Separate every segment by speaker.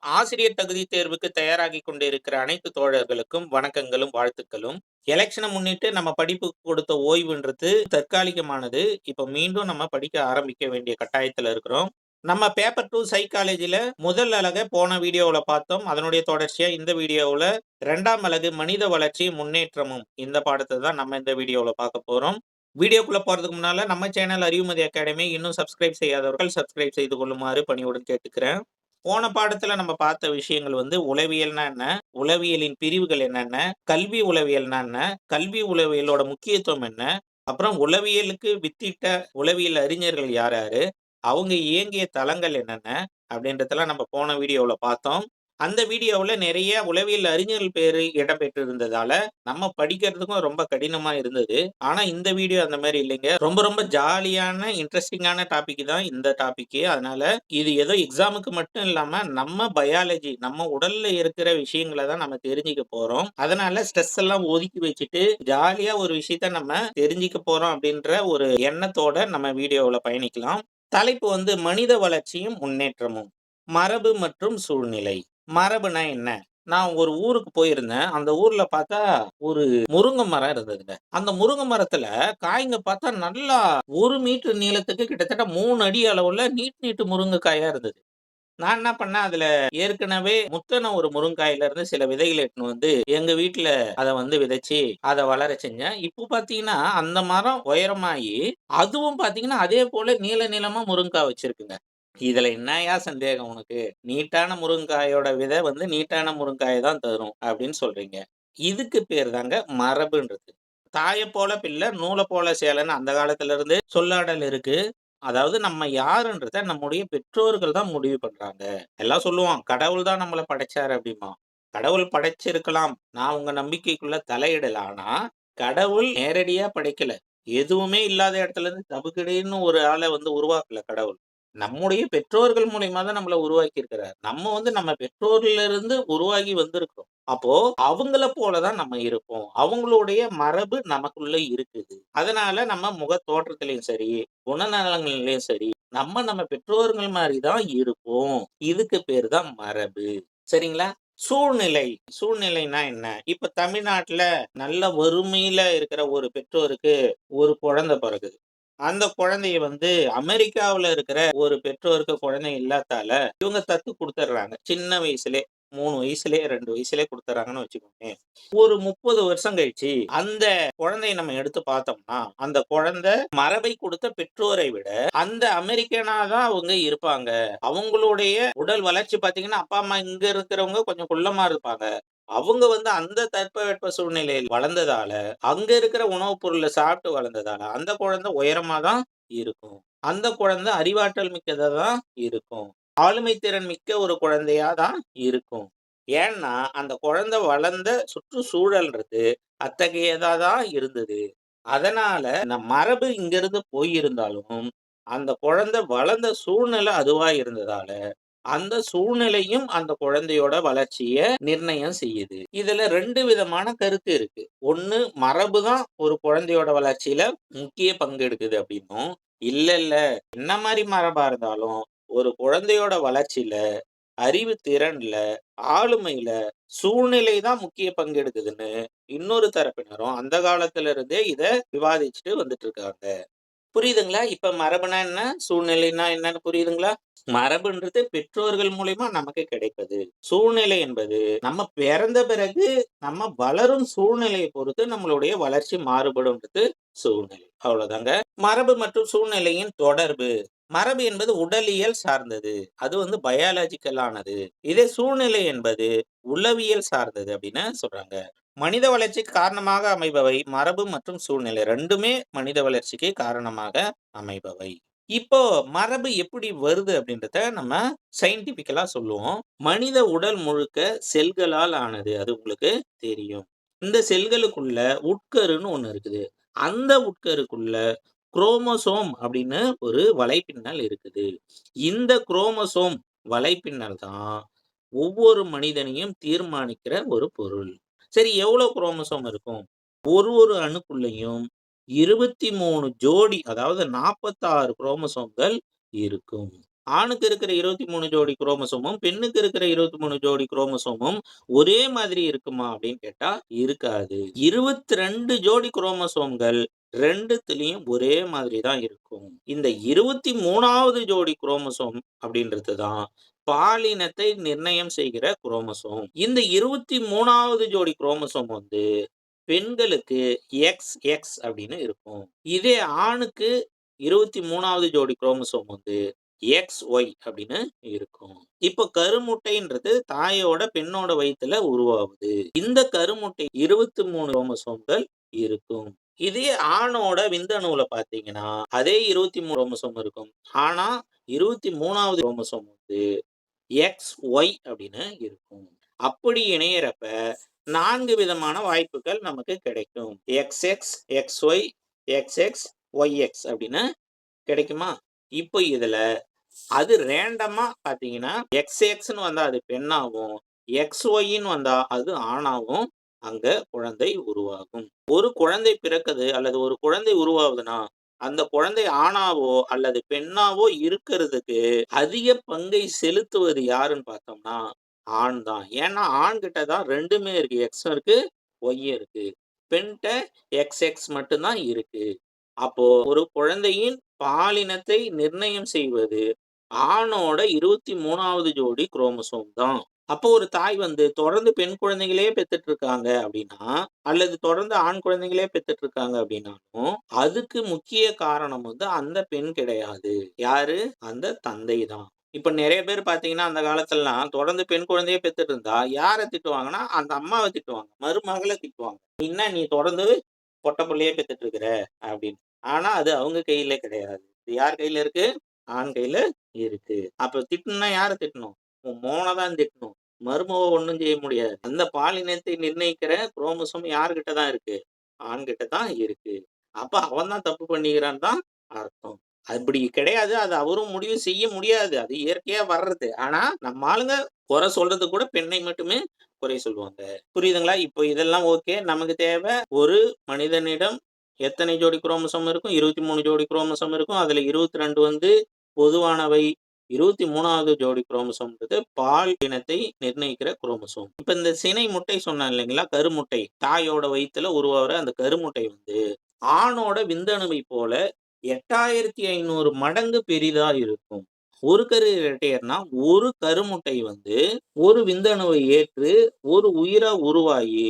Speaker 1: ஆசிரியர் தகுதி தேர்வுக்கு தயாராகிக் கொண்டிருக்கிற அனைத்து தோழர்களுக்கும் வணக்கங்களும், வாழ்த்துக்களும். எலக்ஷன முன்னிட்டு நம்ம படிப்புக்கு கொடுத்த ஓய்வுன்றது தற்காலிகமானது. இப்ப மீண்டும் நம்ம படிக்க ஆரம்பிக்க வேண்டிய கட்டாயத்துல இருக்கிறோம். நம்ம பேப்பர் 2 சைக்காலஜில முதல் அலக போன வீடியோவுல பார்த்தோம். அதனுடைய தொடர்ச்சியா இந்த வீடியோவுல 2ஆம் அலகு மனித வளர்ச்சியும் முன்னேற்றமும் இந்த பாடத்த தான் நம்ம இந்த வீடியோவுல பார்க்க போறோம். வீடியோக்குள்ள போறதுக்கு முன்னால நம்ம சேனல் அறிவுமதி அகாடமி இன்னும் சப்ஸ்கிரைப் செய்யாதவர்கள் சப்ஸ்கிரைப் செய்து கொள்ளுமாறு பணிவுடன் கேட்டுக்கிறேன். போன பாடத்துல நம்ம பார்த்த விஷயங்கள் உளவியல்னா என்ன? உளவியலின் பிரிவுகள் என்னென்ன? கல்வி உளவியல்னா என்ன? கல்வி உளவியலோட முக்கியத்துவம் என்ன? அப்புறம் உளவியலுக்கு வித்திட்ட உளவியல் அறிஞர்கள் யார் யாரு? அவங்க இயங்கிய தளங்கள் என்னென்ன? அப்படின்றதெல்லாம் நம்ம போன வீடியோவுல பார்த்தோம். அந்த வீடியோவுல நிறைய உளவியல் அறிஞர்கள் பேரு இடம்பெற்றிருந்ததால, நம்ம படிக்கிறதுக்கும் ரொம்ப கடினமா இருந்தது. ஆனா இந்த வீடியோ அந்த மாரி இல்லைங்க. ரொம்ப ரொம்ப ஜாலியான, இன்ட்ரஸ்டிங்கான டாபிக் தான் இந்த டாபிக்கு. அதனால இது ஏதோ எக்ஸாமுக்கு மட்டும் இல்லாம, நம்ம பயாலஜி நம்ம உடல்ல இருக்கிற விஷயங்கள தான் நம்ம தெரிஞ்சுக்க போறோம். அதனால ஸ்ட்ரெஸ் எல்லாம் ஒதுக்கி வச்சுட்டு, ஜாலியா ஒரு விஷயத்த நம்ம தெரிஞ்சுக்க போறோம் அப்படின்ற ஒரு எண்ணத்தோட நம்ம வீடியோவுல பயணிக்கலாம். தலைப்பு மனித வளர்ச்சியும் முன்னேற்றமும். மரபு மற்றும் சூழ்நிலை. மரபுனா என்ன? நான் ஒரு ஊருக்கு போயிருந்தேன். அந்த ஊர்ல பார்த்தா ஒரு முருங்க மரம் இருந்ததுங்க. அந்த முருங்க மரத்துல காய்ங்க பார்த்தா நல்லா 1 மீட்டர் நீளத்துக்கு கிட்டத்தட்ட 3 அடி அளவுல நீட்டு முருங்கைக்காயா இருந்தது. நான் என்ன பண்ணேன், அதுல ஏற்கனவே முத்துன ஒரு முருங்காயில இருந்து சில விதைகள எடுத்துன்னு வந்து எங்க வீட்ல அத விதைச்சு, அத வளர செஞ்சேன். இப்போ பார்த்தீங்கன்னா, அந்த மரம் உயரமாயி, அதுவும் பார்த்தீங்கன்னா, அதே போல நீளமா முருங்கா வச்சிருக்குங்க. இதுல என்னய்யா சந்தேகம் உனக்கு? நீட்டான முருங்காயோட விதை நீட்டான முருங்காய தான் தரும் அப்படின்னு சொல்றீங்க. இதுக்கு பேர் தாங்க மரபுன்றது. தாய போல பிள்ளை, நூல போல சேலைன்னு அந்த காலத்துல இருந்தே சொல்லாடல் இருக்கு. அதாவது நம்ம யாருன்றத நம்முடைய பெற்றோர்கள் தான் முடிவு பண்றாங்க. எல்லாம் சொல்லுவான், கடவுள் தான் நம்மள படைச்சாரு அப்படிம்பான். கடவுள் படைச்சிருக்கலாம். நான் உங்க நம்பிக்கைக்குள்ள தலையிடல. ஆனா, கடவுள் நேரடியா படைக்கல. எதுவுமே இல்லாத இடத்துல இருந்து தபுக்கடின்னு ஒரு ஆள உருவாக்கல கடவுள். நம்முடைய பெற்றோர்கள் மூலியமா தான் நம்மள உருவாக்கி இருக்கிறார். நம்ம நம்ம பெற்றோர்ல இருந்து உருவாகி வந்திருக்கிறோம். அப்போ அவங்கள போல தான் நம்ம இருப்போம். அவங்களுடைய மரபு நமக்குள்ள இருக்குது. அதனால நம்ம முக தோற்றத்திலயும் சரி, குணநலன்கள்லயும் சரி, நம்ம பெற்றோர்கள் மாரி தான் இருப்போம். இதுக்கு பேரு தான் மரபு. சரிங்களா? சூழ்நிலை. சூழ்நிலைன்னா என்ன? இப்ப தமிழ்நாட்டுல நல்ல வறுமையில இருக்கிற ஒரு பெற்றோருக்கு ஒரு குழந்தை பிறக்குது. அந்த குழந்தைய அமெரிக்காவுல இருக்கிற ஒரு பெற்றோருக்கு குழந்தை இல்லாதால, இவங்க தத்து குடுத்துடுறாங்க. சின்ன வயசுலே 3 வயசுலயே, 2 வயசுலயே குடுத்துர்றாங்கன்னு வச்சுக்கோங்களேன். ஒரு 30 வருஷம் கழிச்சு, அந்த குழந்தைய நம்ம எடுத்து பார்த்தோம்னா, அந்த குழந்தை மரபை கொடுத்த பெற்றோரை விட, அந்த அமெரிக்கனா தான் அவங்க இருப்பாங்க. அவங்களுடைய உடல் வளர்ச்சி பார்த்தீங்கன்னா, அப்பா, அம்மா இங்க இருக்கிறவங்க கொஞ்சம் குள்ளமா இருப்பாங்க. அவங்க அந்த தட்பவெட்ப சூழ்நிலையில் வளர்ந்ததால, அங்க இருக்கிற உணவுப் பொருள சாப்பிட்டு வளர்ந்ததால, அந்த குழந்தை உயரமா தான் இருக்கும். அந்த குழந்தை அறிவாற்றல் மிக்கதா தான் இருக்கும். ஆளுமை திறன் மிக்க ஒரு குழந்தையா தான் இருக்கும். ஏன்னா, அந்த குழந்தை வளர்ந்த சுற்றுச்சூழல்ன்றது அத்தகையதா தான் இருந்தது. அதனால இந்த மரபு இங்கிருந்து போயிருந்தாலும், அந்த குழந்தை வளர்ந்த சூழ்நிலை அதுவா இருந்ததால, அந்த சூழ்நிலையும் அந்த குழந்தையோட வளர்ச்சிய நிர்ணயம் செய்யுது. இதுல 2 விதமான கருத்து இருக்கு. ஒண்ணு மரபு தான் ஒரு குழந்தையோட வளர்ச்சியில முக்கிய பங்கு எடுக்குது அப்படின்னும், இல்ல என்ன மாரி மரபா இருந்தாலும் ஒரு குழந்தையோட வளர்ச்சியில, அறிவு திறன்ல, ஆளுமையில சூழ்நிலை தான் முக்கிய பங்கு எடுக்குதுன்னு இன்னொரு தரப்பினரும் அந்த காலத்துல இருந்தே இத விவாதிச்சுட்டு வந்துட்டு இருக்காங்க. புரியுதுங்களா? இப்ப மரபுனா என்ன? சூழ்நிலைன்னா என்னன்னு புரியுதுங்களா? மரபுன்றது பெற்றோர்கள் மூலியமா நமக்கு கிடைப்பது. சூழ்நிலை என்பது நம்ம பிறந்த பிறகு நம்ம வளரும் சூழ்நிலையை பொறுத்து நம்மளுடைய வளர்ச்சி மாறுபடும்ன்றது சூழ்நிலை. அவ்வளவுதாங்க. மரபு மற்றும் சூழ்நிலையின் தொடர்பு. மரபு என்பது உடலியல் சார்ந்தது. அது பயாலஜிக்கல் ஆனது. இதே சூழ்நிலை என்பது உளவியல் சார்ந்தது அப்படின்னு சொல்றாங்க. மனித வளர்ச்சிக்கு காரணமாக அமைபவை மரபு மற்றும் சூழ்நிலை 2மே மனித வளர்ச்சிக்கு காரணமாக அமைபவை. இப்போ மரபு எப்படி வருது அப்படின்றத நம்ம சயின்டிபிக்கலா சொல்லுவோம். மனித உடல் முழுக்க செல்களால் ஆனது. அது உங்களுக்கு தெரியும். இந்த செல்களுக்குள்ள உட்கருன்னு ஒண்ணு இருக்குது. அந்த உட்கருக்குள்ள குரோமோசோம் அப்படின்னு ஒரு வலைப்பின்னல் இருக்குது. இந்த குரோமோசோம் வலைப்பின்னல் தான் ஒவ்வொரு மனிதனையும் தீர்மானிக்கிற ஒரு பொருள். சரி, எவ்வளவு குரோமோசோம் இருக்கும்? ஒரு அணுக்குள்ளயும் 23 ஜோடி, அதாவது 46 குரோமோசோம்கள் இருக்கும். ஆணுக்கு இருக்கிற 23 ஜோடி குரோமோசோமும், பெண்ணுக்கு இருக்கிற 23 ஜோடி குரோமோசோமும் ஒரே மாதிரி இருக்குமா அப்படின்னு கேட்டா இருக்காது. 22 ஜோடி குரோமோசோம்கள் 2த்துலயும் ஒரே மாதிரி தான் இருக்கும். இந்த 23வது ஜோடி குரோமோசோம் அப்படின்றது தான் பாலினத்தை நிர்ணயம் செய்கிற குரோமோசோம். இந்த 23வது ஜோடி குரோமோசோம் வந்து பெண்களுக்கு XX அப்படின்னு இருக்கும். இதே ஆணுக்கு 23வது ஜோடி குரோமோசோம் வந்து XY அப்படின்னு இருக்கும். இப்ப கருமுட்டைன்றது தாயோட பெண்ணோட வயித்துல உருவாகுது. இந்த கருமுட்டை 23 குரோமோசோம்கள் இருக்கும். இதே ஆணோட விந்தணுவுல பார்த்தீங்கன்னா, அதே 23 குரோமோசோம் இருக்கும். ஆனா 23வது குரோமோசோம் வந்து XY அப்படின்னு இருக்கும். அப்படி இணையறப்ப 4 விதமான வாய்ப்புகள் நமக்கு கிடைக்கும். XX, XY, XX, YX அப்படின்னு கிடைக்குமா? இப்போ இதுல அது ரேண்டமா பார்த்தீங்கன்னா, XXன்னு வந்தா அது பெண்ணாவும், XYன்னு வந்தா அது ஆணாவும் அங்க குழந்தை உருவாகும். ஒரு குழந்தை பிறக்குது அல்லது ஒரு குழந்தை உருவாகுதுன்னா, அந்த குழந்தை ஆணாவோ அல்லது பெண்ணாவோ இருக்கிறதுக்கு அதிக பங்கை செலுத்துவது யாருன்னு பார்த்தோம்னா, ஆண் தான். ஏன்னா ஆண்கிட்ட தான் 2மே இருக்கு. Xம் இருக்கு, Yயும் இருக்கு. பெண்ட்ட XX மட்டும் தான் இருக்கு. அப்போ ஒரு குழந்தையின் பாலினத்தை நிர்ணயம் செய்வது ஆணோட 23வது ஜோடி குரோமோசோம் தான். அப்போ ஒரு தாய் வந்து தொடர்ந்து பெண் குழந்தைகளே பெத்துட்டு இருக்காங்க அப்படின்னா, அல்லது தொடர்ந்து ஆண் குழந்தைகளே பெத்துட்டு இருக்காங்க அப்படின்னாலும், அதுக்கு முக்கிய காரணம் வந்து அந்த பெண் கிடையாது. யாரு? அந்த தந்தை தான். இப்ப நெறைய பேர் பார்த்தீங்கன்னா, அந்த காலத்துலலாம் தொடர்ந்து பெண் குழந்தையே பெத்துட்டு இருந்தா, யார திட்டுவாங்கன்னா, அந்த அம்மாவ திட்டுவாங்க. மருமகள திட்டுவாங்க. "என்ன நீ தொடர்ந்து பொட்ட புள்ளையே பெத்துட்டு இருக்கிற" அப்படின்னு. ஆனா அது அவங்க கையில கிடையாது. இது யார் கையில இருக்கு? ஆண் கையில இருக்கு. அப்ப திட்டணும்னா யார திட்டணும்? உன் மோன தான் திட்டணும். மருமவ ஒண்ணும் செய்ய முடியாது. அந்த பாலினத்தை நிர்ணயிக்கிற குரோமோசோம் யார்கிட்ட தான் இருக்கு? ஆண்கிட்ட தான் இருக்கு. அப்ப அவன் தான் தப்பு பண்ணிக்கிறான்னு தான் அர்த்தம். அப்படி கிடையாது. அது அவரும் முடிவு செய்ய முடியாது. அது இயற்கையா வர்றது. ஆனா நம்ம ஆளுங்க குறை சொல்றதுக்கு கூட பெண்ணை மட்டுமே குறை சொல்லுவாங்க. புரியுதுங்களா? இப்போ இதெல்லாம் ஓகே. நமக்கு தேவை ஒரு மனிதனிடம் எத்தனை ஜோடி குரோமோசோம் இருக்கும்? 23 ஜோடி குரோமோசோம் இருக்கும். அதுல 22 வந்து பொதுவானவை. 23வது ஜோடி குரோமோசோம்ன்றது பால் இனத்தை நிர்ணயிக்கிற குரோமோசோம். இப்ப இந்த சினை முட்டை சொன்னேன் இல்லைங்களா? கருமுட்டை. தாயோட வயித்துல உருவாகுற அந்த கருமுட்டை வந்து ஆணோட விந்தணுவை போல 8500 மடங்கு பெரிதா இருக்கும். ஒரு கரு இரட்டையர்னா, ஒரு கருமுட்டை வந்து ஒரு விந்தணுவை ஏற்று ஒரு உயிரா உருவாகி,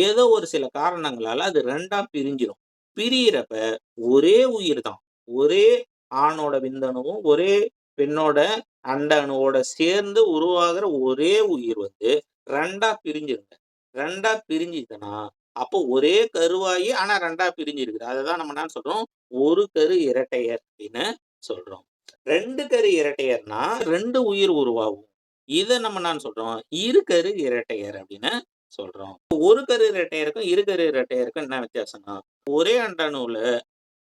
Speaker 1: ஏதோ ஒரு சில காரணங்களால அது 2ஆ பிரிஞ்சிரும். பிரியறப்ப ஒரே உயிர் தான். ஒரே ஆணோட விந்தணுவும், ஒரே பெண்ணோட அண்ட அணுவோட சேர்ந்து உருவாகுற ஒரே உயிர் வந்து 2ஆ பிரிஞ்சிருங்க. 2ஆ பிரிஞ்சுதுன்னா, அப்போ ஒரே கருவாகி ஆனா 2ஆ பிரிஞ்சிருக்குது. அததான் நம்ம என்ன சொல்றோம்? ஒரு கரு இரட்டையர் அப்படின்னு சொல்றோம். 2 கரு இரட்டையர்னா 2 உயிர் உருவாகும். இத நம்ம என்னான்னு சொல்றோம்? இரு கரு இரட்டையர் அப்படின்னு சொல்றோம். ஒரு கரு இரட்டையருக்கும், இரு கரு இரட்டையருக்கும் என்ன வித்தியாசம்னா, ஒரே அண்டணுவுல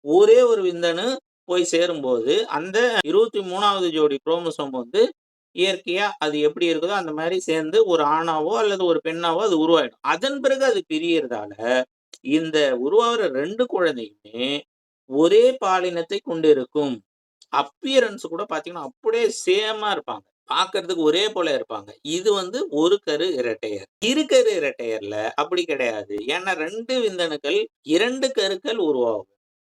Speaker 1: ஒரே ஒரு விந்தணு போய் சேரும்போது, அந்த 23வது ஜோடி குரோமோசோம் வந்து இயற்கையா அது எப்படி இருக்குதோ, அந்த மாரி சேர்ந்து ஒரு ஆணாவோ அல்லது ஒரு பெண்ணாவோ அது உருவாயிடும். அதன் பிறகு அது பிரியறதால, இந்த உருவாகுற 2 குழந்தையுமே ஒரே பாலினத்தை கொண்டிருக்கும். அப்பியரன்ஸ் கூட பார்த்தீங்கன்னா, அப்படியே சேமா இருப்பாங்க. பார்க்கறதுக்கு ஒரே போல இருப்பாங்க. இது வந்து ஒரு கரு இரட்டையர். இரு கரு இரட்டையர்ல அப்படி கிடையாது. ஏன்னா 2 விந்தணுக்கள் 2 கருக்கள் உருவாகும்.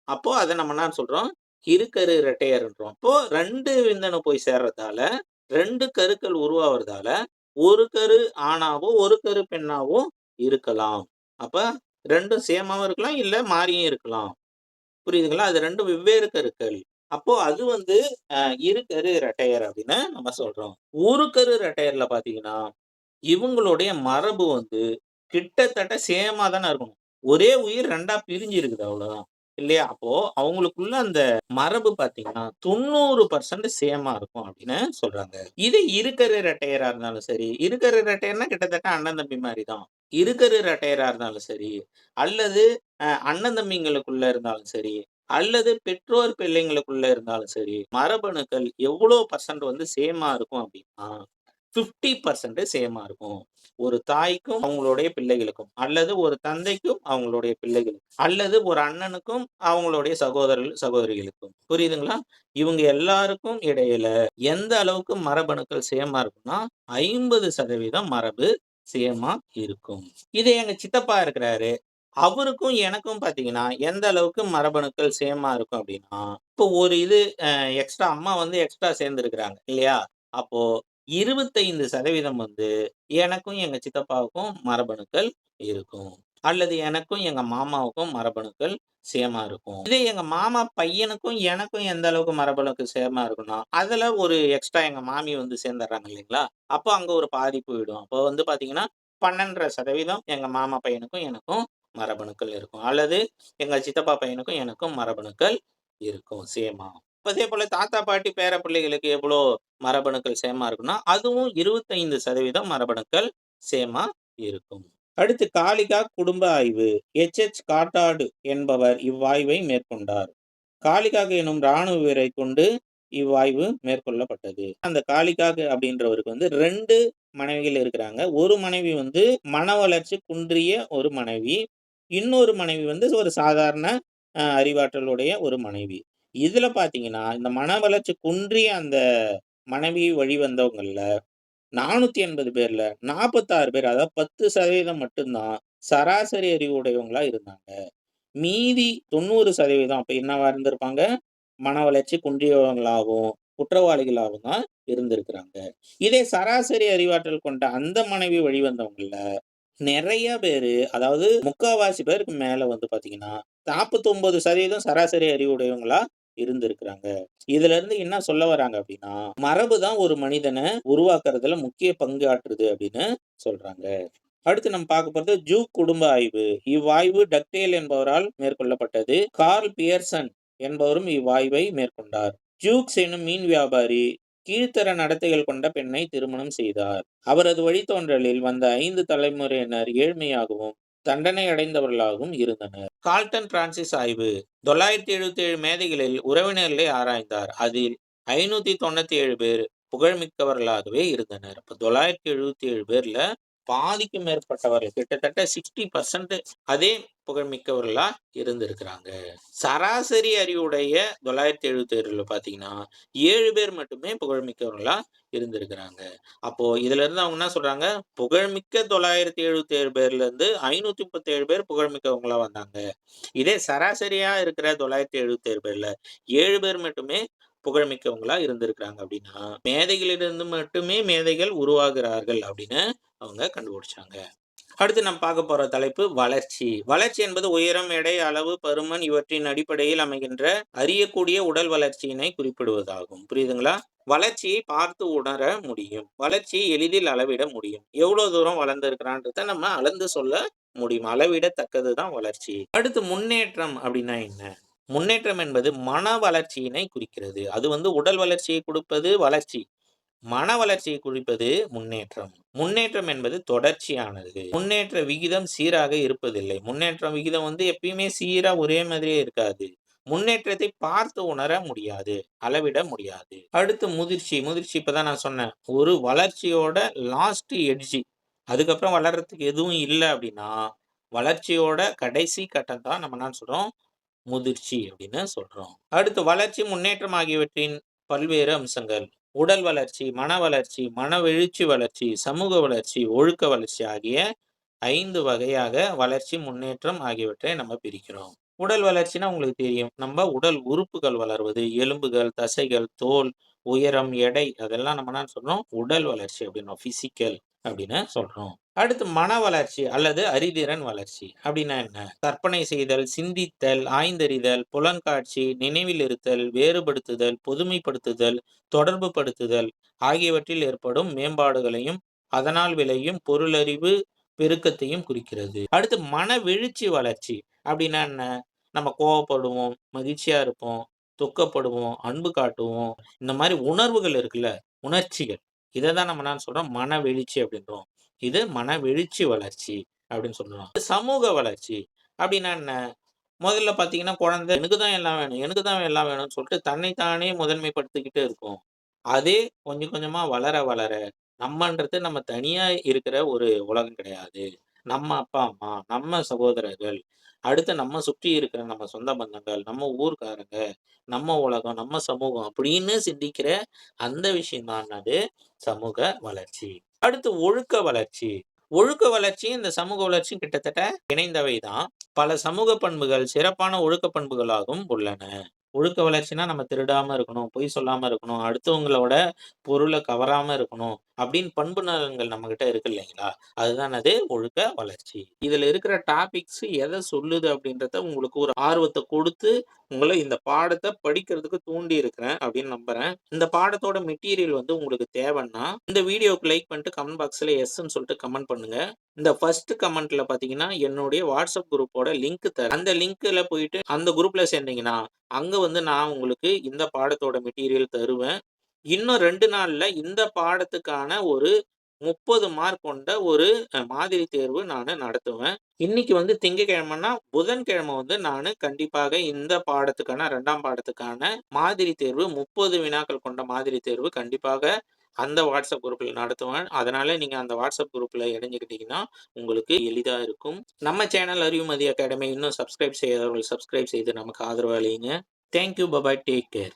Speaker 1: அப்போ அத நம்ம என்ன சொல்றோம்? இருக்கரு இரட்டையர்ன்றோம். அப்போ 2 விந்தணு போய் சேர்றதால, 2 கருக்கள் உருவாவறதால, ஒரு கரு ஆணாவோ, ஒரு கரு பெண்ணாவோ இருக்கலாம். அப்ப 2ம் சேமாவும் இருக்கலாம், இல்ல மாறியும் இருக்கலாம். புரியுதுங்களா? அது 2ம் வெவ்வேறு கருக்கள். அப்போ அது வந்து அ இரு கரு இரட்டையர் அப்படின்னு நம்ம சொல்றோம். ஒரு கரு இரட்டையர்ல பார்த்தீங்கன்னா, இவங்களுடைய மரபு வந்து கிட்டத்தட்ட சேமா தானே இருக்கணும். ஒரே உயிர் 2ஆ பிரிஞ்சு இருக்குது அவ்வளோதான். இல்லையா? அப்போ அவங்களுக்குள்ள அந்த மரபு பார்த்தீங்கன்னா, 90% சேமா இருக்கும் அப்படின்னு சொல்றாங்க. இது இருக்கரு இரட்டையரா இருந்தாலும் சரி, இருக்கரு இரட்டையர்னா கிட்டத்தட்ட அண்ணன் தம்பி மாரி தான். இருக்கரு இரட்டையரா இருந்தாலும் சரி, அல்லது அண்ணன் தம்பிங்களுக்குள்ள இருந்தாலும் சரி, அல்லது பெற்றோர் பிள்ளைங்களுக்குள்ள இருந்தாலும் சரி, மரபணுக்கள் எவ்வளோ பெர்சன்ட் வந்து சேமா இருக்கும் அப்படின்னா 50% சேமா இருக்கும். ஒரு தாய்க்கும் அவங்களுடைய பிள்ளைகளுக்கும், அல்லது ஒரு தந்தைக்கும் அவங்களுடைய பிள்ளைகளுக்கும், அல்லது ஒரு அண்ணனுக்கும் அவங்களுடைய சகோதரர்கள், சகோதரிகளுக்கும். புரியுதுங்களா? இவங்க எல்லாருக்கும் இடையில எந்த அளவுக்கு மரபணுக்கள் சேமா இருக்கும்னா, 50% மரபு சேமா இருக்கும். இதே எங்க சித்தப்பா இருக்கிறாரு. அவருக்கும் எனக்கும் பார்த்தீங்கன்னா, எந்த அளவுக்கு மரபணுக்கள் சேமா இருக்கும் அப்டின்னா, இப்போ ஒரு இது எக்ஸ்ட்ரா அம்மா வந்து எக்ஸ்ட்ரா சேர்ந்திருக்கிறாங்க இல்லையா? அப்போ 25% வந்து எனக்கும் எங்க சித்தப்பாவுக்கும் மரபணுக்கள் இருக்கும். அல்லது எனக்கும் எங்க மாமாவுக்கும் மரபணுக்கள் சேமா இருக்கும். இதே எங்க மாமா பையனுக்கும் எனக்கும் எந்த அளவுக்கு மரபணுக்கள் சேமா இருக்கும்னா, அதுல ஒரு எக்ஸ்ட்ரா எங்க மாமி வந்து சேர்ந்துடுறாங்க இல்லைங்களா? அப்போ அங்க ஒரு பாதி போயிடும். அப்போ வந்து பார்த்தீங்கன்னா, 12.5% எங்க மாமா பையனுக்கும் எனக்கும் மரபணுக்கள் இருக்கும். அல்லது எங்க சித்தப்பா பையனுக்கும் எனக்கும் மரபணுக்கள் இருக்கும் சேமா. அதேபோல தாத்தா, பாட்டி, பேர பிள்ளைகளுக்கு எவ்வளோ மரபணுக்கள் சேமா இருக்குன்னா, அதுவும் 25% மரபணுக்கள் சேமா இருக்கும். அடுத்து காளிகா குடும்ப ஆய்வு. காட்டாடு என்பவர் இவ்வாய்வை மேற்கொண்டார். காளிகாக் எனும் ராணுவ வீரரைக் கொண்டு இவ்வாய்வு மேற்கொள்ளப்பட்டது. அந்த காளிகாக் அப்படின்றவருக்கு வந்து 2 மனைவிகள் இருக்கிறாங்க. ஒரு மனைவி வந்து மன வளர்ச்சி குன்றிய ஒரு மனைவி. இன்னொரு மனைவி வந்து ஒரு சாதாரண அறிவாற்றலுடைய ஒரு மனைவி. இதுல பார்த்தீங்கன்னா, இந்த மன வளர்ச்சி குன்றிய அந்த மனைவி வழி வந்தவங்கள்ல 480 பேர்ல 46 பேர், அதாவது 10% மட்டும் தான் சராசரி அறிவு உடையவங்களா இருந்தாங்க. மீதி 90% அப்ப என்னவா இருந்திருப்பாங்க? மன வளர்ச்சி குன்றியவங்களாகவும், குற்றவாளிகளாகவும் தான் இருந்திருக்கிறாங்க. இதே சராசரி அறிவாற்றல் கொண்ட அந்த மனைவி வழிவந்தவங்கள்ல நெறைய பேரு, அதாவது 3/4 பேருக்கு மேல வந்து பார்த்தீங்கன்னா, 49% சராசரி அறிவுடையவங்களா இருந்திருக்கிறாங்க. இதிலிருந்து என்ன சொல்ல வராங்க அப்டின்னா, மரபு தான் ஒரு மனிதன உருவாக்குறதுல முக்கிய பங்காற்றுது அப்டின்னு சொல்றாங்க. அடுத்து நம்ம பார்க்க போறது ஜூக் குடும்ப ஆய்வு. இவ்வாய்வு டக்டேல் என்பவரால் மேற்கொள்ளப்பட்டது. கார்ல் பியர்சன் என்பவரும் இவ்வாய்வை மேற்கொண்டார். ஜூக்ஸ் எனும் மீன் வியாபாரி கீழ்த்தர நடத்தைகள் கொண்ட பெண்ணை திருமணம் செய்தார். அவரது வழித்தோன்றலில் வந்த 5 தலைமுறையினர் ஏழ்மையாகவும், தண்டனை அடைந்தவர்களாகவும் இருந்தனர். கால்டன் பிரான்சிஸ் ஆய்வு. 977 மேதைகளில் உறவினர்களை ஆராய்ந்தார். அதில் 597 பேர் புகழ்மிக்கவர்களாகவே இருந்தனர். அப்ப 977 பேர்ல பாதிக்கும் மேற்பட்டவர்கள், கிட்டத்தட்ட 60% அதே புகழ்மிக்கவர்களா இருந்திருக்கிறாங்க. சராசரி அறிவுடைய 977ல பார்த்தீங்கன்னா, 7 பேர் மட்டுமே புகழ்மிக்கவர்களா இருந்திருக்கிறாங்க. அப்போ இதுல இருந்து அவங்க என்ன சொல்றாங்க, புகழ்மிக்க 977 பேர்ல இருந்து 537 பேர் புகழ்மிக்கவங்களா வந்தாங்க. இதே சராசரியா இருக்கிற 977 பேர்ல 7 பேர் மட்டுமே புகழ்மிக்கவங்களா இருந்திருக்கிறாங்க அப்படின்னா, மேதைகளிலிருந்து மட்டுமே மேதைகள் உருவாகிறார்கள் அப்படின்னு அவங்க கண்டுபிடிச்சாங்க. அடுத்து நம்ம பார்க்க போற தலைப்பு வளர்ச்சி. வளர்ச்சி என்பது உயரம், எடை, அளவு, பருமன் இவற்றின் அடிப்படையில் அமைகின்ற அறியக்கூடிய உடல் வளர்ச்சியினை குறிப்பிடுவதாகும். புரியுதுங்களா? வளர்ச்சியை பார்த்து உணர முடியும். வளர்ச்சியை எளிதில் அளவிட முடியும். எவ்வளவு தூரம் வளர்ந்திருக்கிறான்றத நம்ம அளந்து சொல்ல முடியும். அளவிடத்தக்கது தான் வளர்ச்சி. அடுத்து முன்னேற்றம் அப்படின்னா என்ன? முன்னேற்றம் என்பது மன வளர்ச்சியினை குறிக்கிறது. அது வந்து உடல் வளர்ச்சியை கொடுப்பது வளர்ச்சி. மன வளர்ச்சியை குறிப்பது முன்னேற்றம். முன்னேற்றம் என்பது தொடர்ச்சியானது. முன்னேற்ற விகிதம் சீராக இருப்பதில்லை. முன்னேற்ற விகிதம் வந்து எப்பயுமே சீரா ஒரே மாதிரியே இருக்காது. முன்னேற்றத்தை பார்த்து உணர முடியாது. அளவிட முடியாது. அடுத்து முதிர்ச்சி. முதிர்ச்சி இப்பதான் நான் சொன்னேன். ஒரு வளர்ச்சியோட லாஸ்ட் எட்ஜ். அதுக்கப்புறம் வளர்றதுக்கு எதுவும் இல்ல அப்படின்னா, வளர்ச்சியோட கடைசி கட்டம் தான் நம்ம என்ன சொல்றோம்? முதிர்ச்சி அப்படின்னு சொல்றோம். அடுத்து வளர்ச்சி, முன்னேற்றம் ஆகியவற்றின் பல்வேறு அம்சங்கள். உடல் வளர்ச்சி, மன வளர்ச்சி, மனவெழுச்சி வளர்ச்சி, சமூக வளர்ச்சி, ஒழுக்க வளர்ச்சி ஆகிய 5 வகையாக வளர்ச்சி, முன்னேற்றம் ஆகியவற்றை நம்ம பிரிக்கிறோம். உடல் வளர்ச்சின்னா உங்களுக்கு தெரியும். நம்ம உடல் உறுப்புகள் வளர்வது, எலும்புகள், தசைகள், தோல், உயரம், எடை அதெல்லாம் நம்ம என்ன சொல்றோம்? உடல் வளர்ச்சி அப்படின்னோம். பிசிக்கல் அப்படின்னு சொல்றோம். அடுத்து மன வளர்ச்சி அல்லது அறிதிறன் வளர்ச்சி அப்படின்னா என்ன? கற்பனை செய்தல், சிந்தித்தல், ஆய்ந்தறிதல், புலன்காட்சி, நினைவில் இருத்தல், வேறுபடுத்துதல், பொதுமைப்படுத்துதல், தொடர்புபடுத்துதல் ஆகியவற்றில் ஏற்படும் மேம்பாடுகளையும், அதனால் விளையும் பொருளறிவு பெருக்கத்தையும் குறிக்கிறது. அடுத்து மனவெழுச்சி வளர்ச்சி அப்படின்னா என்ன? நம்ம கோவப்படுவோம், மகிழ்ச்சியா இருப்போம், துக்கப்படுவோம், அன்பு காட்டுவோம். இந்த மாரி உணர்வுகள் இருக்குல்ல, உணர்ச்சிகள். இத தான் நம்ம என்ன சொல்றோம்? மனவெழுச்சி அப்படின்றோம். இது மனவெழுச்சி வளர்ச்சி அப்படின்னு சொல்றோம். சமூக வளர்ச்சி அப்படின்னா என்ன? முதல்ல பார்த்தீங்கன்னா, குழந்தை எனக்கு தான் எல்லாம் வேணும், எனக்கு தான் எல்லாம் வேணும்னு சொல்லிட்டு தன்னை தானே முதன்மைப்படுத்திக்கிட்டு இருக்கும். அதே கொஞ்சம் கொஞ்சமா வளர வளர நம்மன்றது நம்ம தனியா இருக்கிற ஒரு உலகம் கிடையாது. நம்ம அப்பா, அம்மா, நம்ம சகோதரர்கள், அடுத்து நம்ம சுற்றி இருக்கிற நம்ம சொந்த பந்தங்கள், நம்ம ஊர்க்காரங்க, நம்ம உலகம், நம்ம சமூகம் அப்படின்னு சிந்திக்கிற அந்த விஷயம் தானது சமூக வளர்ச்சி. அடுத்து ஒழுக்க வளர்ச்சி. ஒழுக்க வளர்ச்சியும், இந்த சமூக வளர்ச்சியும் கிட்டத்தட்ட இணைந்தவை தான். பல சமூக பண்புகள் சிறப்பான ஒழுக்க பண்புகளாகவும் உள்ளன. ஒழுக்க வளர்ச்சினா நம்ம திருடாம இருக்கணும், பொய் சொல்லாம இருக்கணும், அடுத்தவங்களோட பொருள கவராம இருக்கணும், அப்படின்னு பண்பு நலன்கள் நம்மகிட்ட இருக்கு இல்லைங்களா? அதுதான் ஒழுக்க வளர்ச்சி. இதுல இருக்கிற டாபிக்ஸ் எத சொல்லுது அப்படின்றத உங்களுக்கு ஒரு ஆர்வத்த குடுத்து, உங்கள இந்த பாடத்த படிக்கிறதுக்கு தூண்டி இருக்கிறேன் அப்படின்னு நம்புறேன். இந்த பாடத்தோட மெட்டீரியல் உங்களுக்கு தேவைன்னா, இந்த வீடியோவுக்கு லைக் பண்ணிட்டு கமெண்ட் பாக்ஸ்ல எஸ்ன்னு சொல்லிட்டு கமெண்ட் பண்ணுங்க. இந்த ஃபர்ஸ்ட் கமெண்ட்ல பார்த்தீங்கன்னா, என்னுடைய வாட்ஸ்அப் குரூப்போட லிங்க் தரேன். அந்த லிங்க்ல போயிட்டு அந்த குரூப்ல சேர்ந்தீங்கன்னா, அங்க நான் உங்களுக்கு இந்த பாடத்தோட மெட்டீரியல் தருவேன். இன்னும் 2 நாள்ல இந்த பாடத்துக்கான ஒரு 30 மார்க் கொண்ட ஒரு மாதிரி தேர்வு நானு நடத்துவேன். இன்னைக்கு திங்கட்கிழமைன்னா, புதன்கிழமை நானு கண்டிப்பாக இந்த பாடத்துக்கான 2ஆம் பாடத்துக்கான மாதிரி தேர்வு 30 வினாக்கள் கொண்ட மாதிரி தேர்வு கண்டிப்பாக அந்த வாட்ஸ்அப் குரூப்ல நடத்துவேன். அதனால நீங்க அந்த வாட்ஸ்அப் குரூப்ல இணைஞ்சுக்கிட்டீங்கன்னா, உங்களுக்கு எளிதா இருக்கும். நம்ம சேனல் அறிவுமதி அகாடமி இன்னும் சப்ஸ்கிரைப் செய்யாதவர்கள் சப்ஸ்கிரைப் செய்து நமக்கு ஆதரவு அளியுங்க. Thank you. Bye bye. Take care.